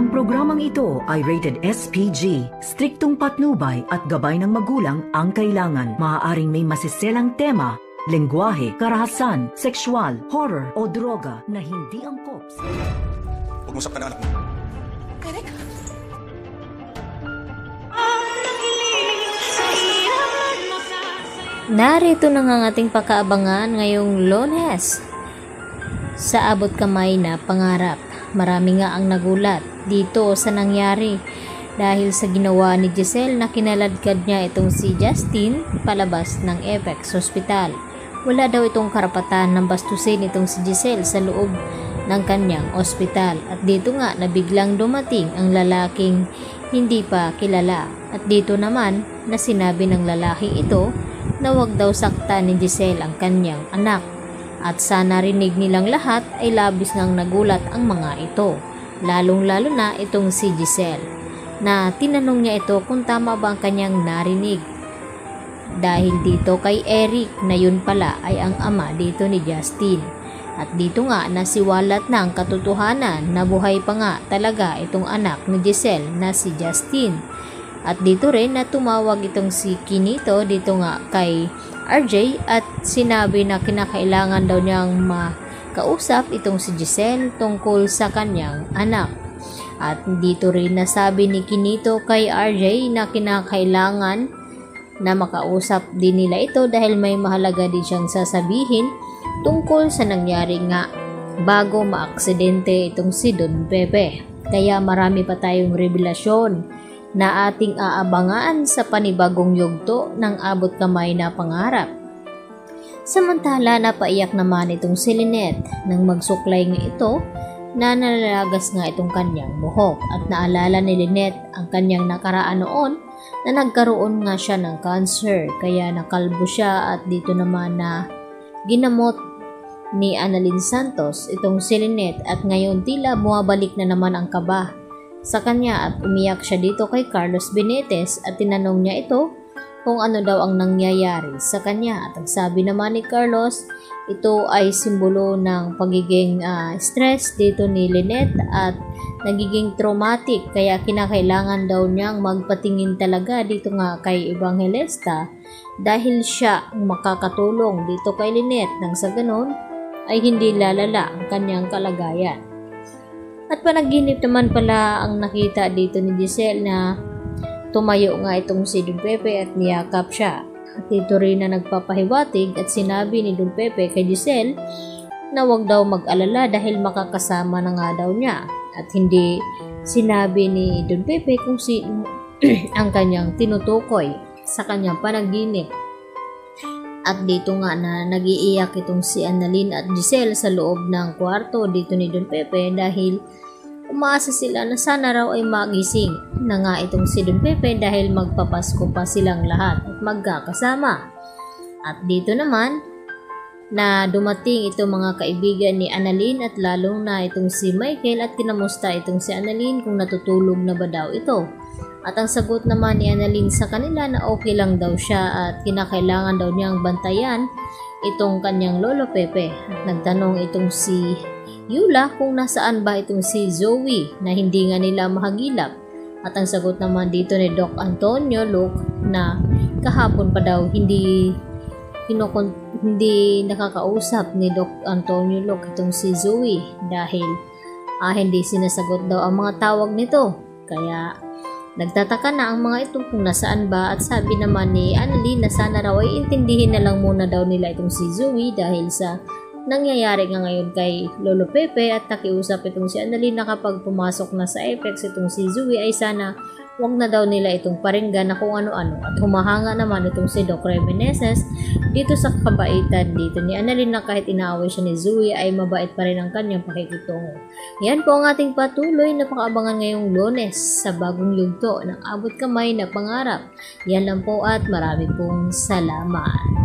Ang programang ito ay rated SPG. Striktong patnubay at gabay ng magulang ang kailangan. Maaaring may masiselang tema, lengguwahe, karahasan, sexual, horror o droga na hindi angkop. Huwag mo saktan ang anak mo. Eric? Narito na nga ang ating pakaabangan ngayong Lunes. Sa abot kamay na pangarap, marami nga ang nagulat dito sa nangyari dahil sa ginawa ni Giselle na kinaladkad niya itong si Justin palabas ng Apex Hospital. Wala daw itong karapatan ng bastusin itong si Giselle sa loob ng kanyang ospital at dito nga na biglang dumating ang lalaking hindi pa kilala at dito naman na sinabi ng lalaki ito na wag daw saktan ni Giselle ang kanyang anak at sa narinig nilang lahat ay labis ngang nagulat ang mga ito, lalong-lalo na itong si Giselle na tinanong niya ito kung tama ba ang kanyang narinig dahil dito kay Eric na yun pala ay ang ama dito ni Justin at dito nga nasiwalat na ang katotohanan na buhay pa nga talaga itong anak ni Giselle na si Justin. At dito rin na tumawag itong si Kinito dito nga kay RJ at sinabi na kinakailangan daw niyang makausap itong si Giselle tungkol sa kanyang anak. At dito rin nasabi ni Kinito kay RJ na kinakailangan na makausap din nila ito dahil may mahalaga din siyang sasabihin tungkol sa nangyari nga bago maaksidente itong si Don Pepe. Kaya marami pa tayong revelasyon na ating aabangan sa panibagong yugto ng abot kamay na pangarap. Samantala napaiyak naman itong si Lynette nang magsuklay nga ito na nalalagas nga itong kanyang buhok at naalala ni Lynette ang kanyang nakaraan noon na nagkaroon nga siya ng cancer kaya nakalbo siya at dito naman na ginamot ni Annalyn Santos itong si Lynette at ngayon tila bumabalik na naman ang kaba sa kanya at umiyak siya dito kay Carlos Benitez at tinanong niya ito kung ano daw ang nangyayari sa kanya at ang sabi naman ni Carlos ito ay simbolo ng pagiging stress dito ni Lynette at nagiging traumatic kaya kinakailangan daw niyang magpatingin talaga dito nga kay Evangelista dahil siya ang makakatulong dito kay Lynette nang sa ganon ay hindi lalala ang kanyang kalagayan. At panaginip naman pala ang nakita dito ni Giselle na tumayo nga itong si Don Pepe at niyakap siya. At dito rin na nagpapahiwatig at sinabi ni Don Pepe kay Giselle na wag daw mag-alala dahil makakasama na nga daw niya. At hindi sinabi ni Don Pepe kung sino ang kanyang tinutukoy sa kanyang panaginip. At dito nga na nag-iiyak itong si Annalyn at Giselle sa loob ng kwarto dito ni Don Pepe dahil umaasa sila na sana raw ay magising na nga itong si Don Pepe dahil magpapasko pa silang lahat at magkakasama. At dito naman na dumating itong mga kaibigan ni Annalyn at lalong na itong si Michael at kinamusta itong si Annalyn kung natutulog na ba daw ito. At ang sagot naman ni Annalyn sa kanila na okay lang daw siya at kinakailangan daw niyang bantayan itong kanyang lolo Pepe. At nagtanong itong si Yula kung nasaan ba itong si Zoe na hindi nga nila mahagilap. At ang sagot naman dito ni Doc Antonio Luke na kahapon pa daw hindi nakakausap ni Doc Antonio Luke itong si Zoe dahil hindi sinasagot daw ang mga tawag nito. Kaya nagtataka na ang mga ito kung nasaan ba at sabi naman ni Annalyn na sana raw ay intindihin na lang muna daw nila itong si Zoe dahil sa nangyayari nga ngayon kay Lolo Pepe at nakiusap itong si Annalyn na kapag pumasok na sa Apex itong si Zoe ay sana wag na daw nila itong paringgan na kung ano-ano at humahanga naman itong si Doc Remeneses dito sa kabaitan dito ni Annalyn na kahit inaaway siya ni Zoe ay mabait pa rin ang kanyang pakikitungo. Yan po ang ating patuloy na pakaabangan ngayong Lunes sa bagong yugto ng abot kamay na pangarap. Yan lang po at marami pong salamat.